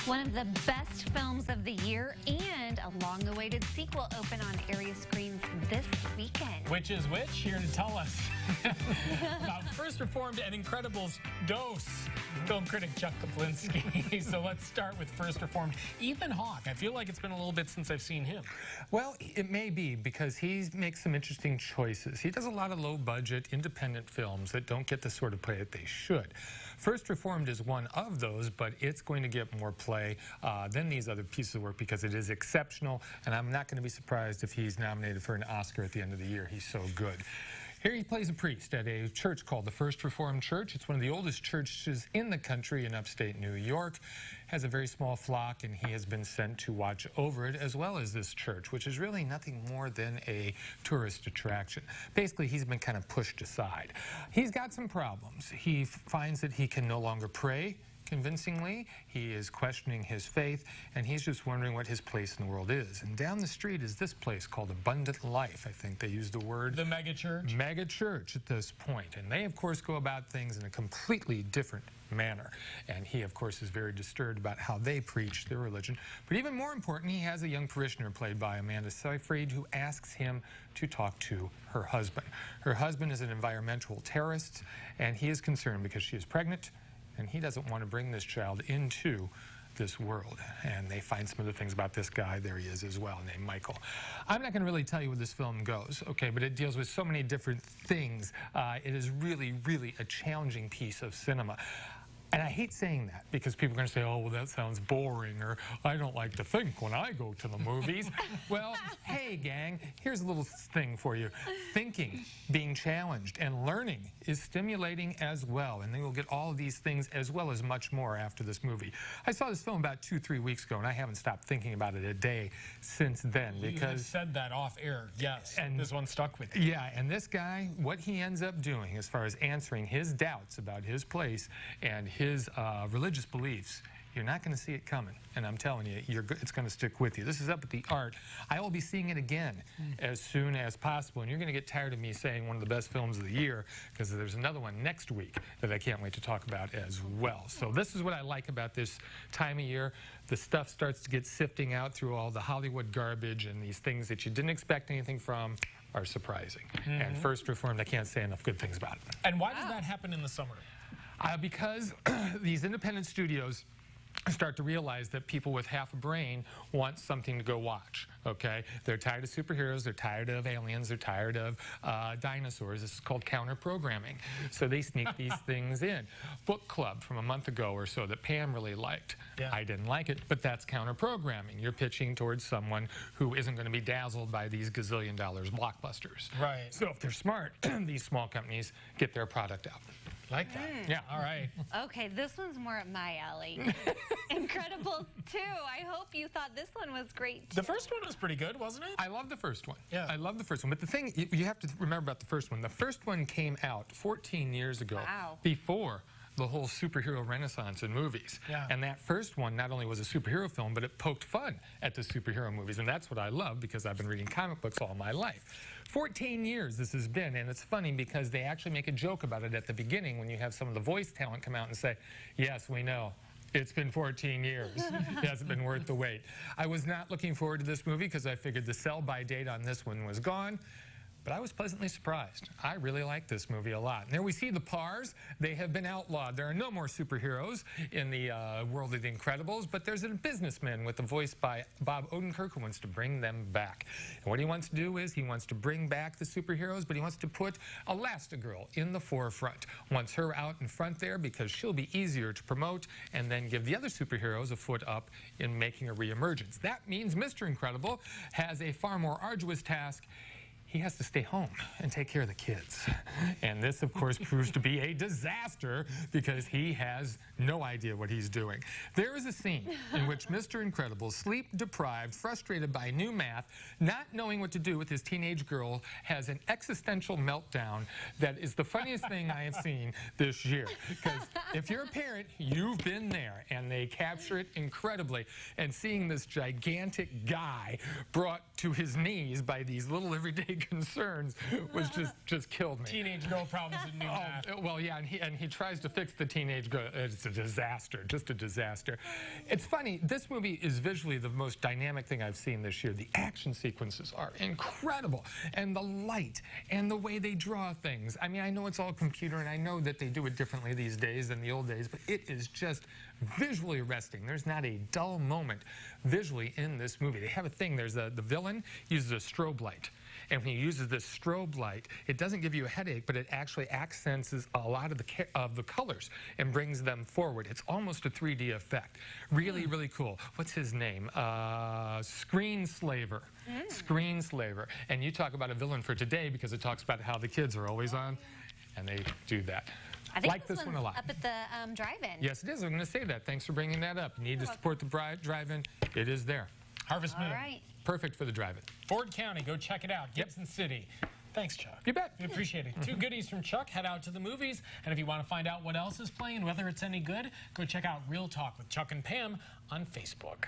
One of the best films of the year and a long-awaited sequel open on area screens this weekend. Which is which? Here to tell us about First Reformed and Incredibles Dose. Film critic Chuck Koplinski. So let's start with First Reformed. Ethan Hawke. I feel like it's been a little bit since I've seen him. Well, it may be because he makes some interesting choices. He does a lot of low-budget, independent films that don't get the sort of play that they should. First Reformed is one of those, but it's going to get more play than these other pieces of work because it is exceptional, and I'm not going to be surprised if he's nominated for an Oscar at the end of the year. He's so good. Here he plays a priest at a church called the First Reformed Church. It's one of the oldest churches in the country in upstate New York. Has a very small flock, and he has been sent to watch over it, as well as this church, which is really nothing more than a tourist attraction. Basically, he's been kind of pushed aside. He's got some problems. He finds that he can no longer pray convincingly. He is questioning his faith, and he's just wondering what his place in the world is. And down the street is this place called Abundant Life. I think they use the word. The mega church? Mega church at this point. And they, of course, go about things in a completely different manner. And he, of course, is very disturbed about how they preach their religion. But even more important, he has a young parishioner played by Amanda Seyfried who asks him to talk to her husband. Her husband is an environmental terrorist, and he is concerned because she is pregnant, and he doesn't want to bring this child into this world. And they find some other things about this guy. There he is as well, named Michael. I'm not going to really tell you where this film goes, okay, but it deals with so many different things. It is really, really a challenging piece of cinema. And I hate saying that because people are going to say, oh, well, that sounds boring, or I don't like to think when I go to the movies. Well, hey, gang, here's a little thing for you. Thinking, being challenged, and learning is stimulating as well. And then you'll get all of these things as well as much more after this movie. I saw this film about 2-3 weeks ago, and I haven't stopped thinking about it a day since then. Because you have said that off air, yes. And this one stuck with you. Yeah, and this guy, what he ends up doing as far as answering his doubts about his place and his religious beliefs, you're not going to see it coming. And I'm telling you, it's going to stick with you. This is up at the Art. I will be seeing it again as soon as possible. And you're going to get tired of me saying one of the best films of the year because there's another one next week that I can't wait to talk about as well. So this is what I like about this time of year. The stuff starts to get sifting out through all the Hollywood garbage, and these things that you didn't expect anything from are surprising. And First Reformed, I can't say enough good things about it. And why does that happen in the summer? Because these independent studios start to realize that people with half a brain want something to go watch, okay? They're tired of superheroes, they're tired of aliens, they're tired of dinosaurs. This is called counter-programming. So they sneak these things in. Book club from a month ago or so that Pam really liked. Yeah. I didn't like it, but that's counter-programming. You're pitching towards someone who isn't going to be dazzled by these gazillion dollars blockbusters. Right. So if they're smart, these small companies get their product out. Like that. Yeah, all right. Okay, this one's more up my alley. Incredibles 2. I hope you thought this one was great, too. The first one was pretty good, wasn't it? I love the first one. Yeah. I love the first one. But the thing you have to remember about the first one came out 14 years ago. Wow. Before the whole superhero renaissance in movies. Yeah. And that first one not only was a superhero film, but it poked fun at the superhero movies. And that's what I love because I've been reading comic books all my life. 14 years this has been, and it's funny because they actually make a joke about it at the beginning when you have some of the voice talent come out and say, yes, we know. It's been 14 years. It hasn't been worth the wait. I was not looking forward to this movie because I figured the sell-by date on this one was gone. But I was pleasantly surprised. I really like this movie a lot. And there we see the Pars. They have been outlawed. There are no more superheroes in the world of the Incredibles, but there's a businessman with a voice by Bob Odenkirk who wants to bring them back. And what he wants to do is he wants to bring back the superheroes, but he wants to put Elastigirl in the forefront. Wants her out in front there because she'll be easier to promote and then give the other superheroes a foot up in making a reemergence. That means Mr. Incredible has a far more arduous task. He has to stay home and take care of the kids. And this, of course, proves to be a disaster because he has no idea what he's doing. There is a scene in which Mr. Incredible, sleep-deprived, frustrated by new math, not knowing what to do with his teenage girl, has an existential meltdown that is the funniest thing I have seen this year. Because if you're a parent, you've been there, and they capture it incredibly. And seeing this gigantic guy brought to his knees by these little everyday concerns was just killed me. Teenage girl problems in new math. Well, yeah, and he tries to fix the teenage girl. It's a disaster, just a disaster. It's funny, this movie is visually the most dynamic thing I've seen this year. The action sequences are incredible, and the light, and the way they draw things. I mean, I know it's all computer, and I know that they do it differently these days than the old days, but it is just visually arresting. There's not a dull moment visually in this movie. They have a thing, there's the villain uses a strobe light. And when he uses this strobe light, it doesn't give you a headache, but it actually accents a lot of the colors and brings them forward. It's almost a 3D effect. Really, really cool. What's his name? Screenslaver. Screenslaver. And you talk about a villain for today because it talks about how the kids are always on, and they do that. I think like this one a lot. Up at the drive-in. Yes, it is. I'm going to say that. Thanks for bringing that up. You need to support the drive-in. It is there. Harvest Moon. All right. Perfect for the drive-in. Ford County, go check it out. Gibson City. Thanks, Chuck. You bet. We appreciate it. 2 goodies from Chuck. Head out to the movies. And if you want to find out what else is playing and whether it's any good, go check out Real Talk with Chuck and Pam on Facebook.